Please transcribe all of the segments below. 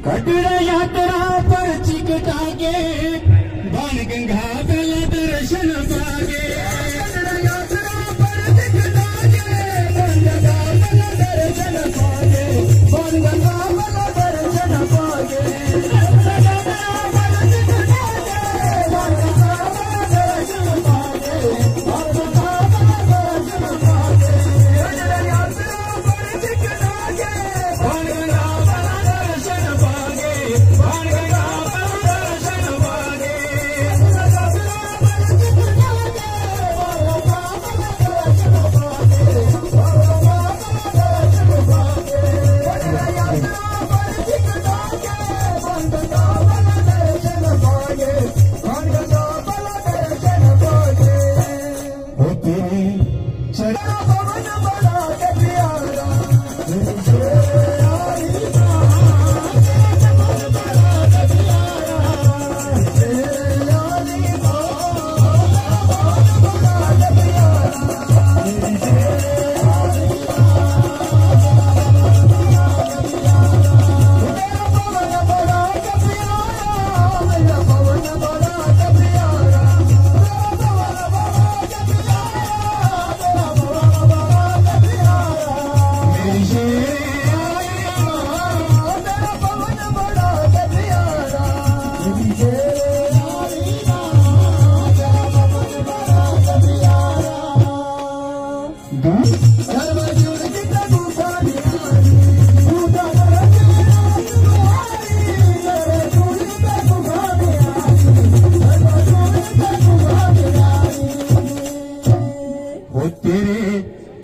कटरा यात्रा पर चिकटा के बाण गंगा बल दर्शन पागे। कटरा यात्रा पर चिकटा के बाण गंगा बल दर्शन पागे। बाण गंगा बल दर्शन पागे। कटरा यात्रा पर चिकटा के बाण गंगा बल दर्शन पागे। बाण गंगा बल दर्शन पागे। कटरा यात्रा पर चिकटा के बाण गंगा बल दर्शन पागे। बाण गंगा बल दर्शन पागे।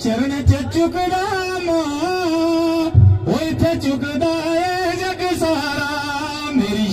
चरण चुकदा मां चुकदा है जग सारा मेरी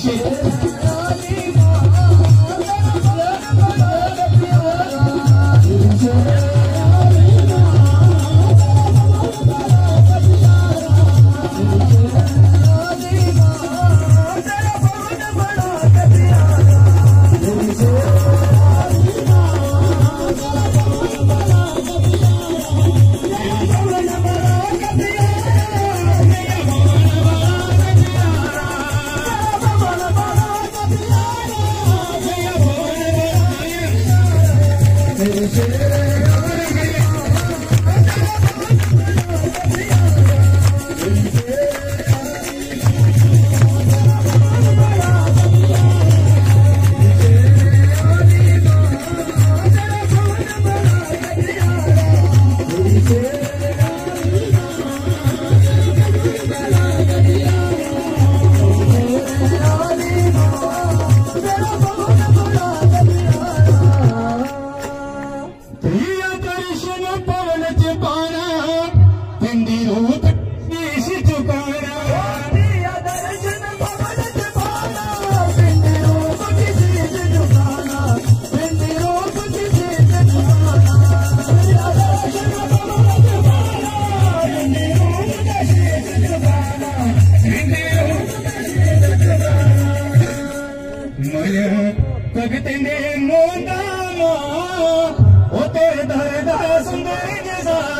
भगत ने मोंदा ओ तेरे दर दा सुंदर नजारा।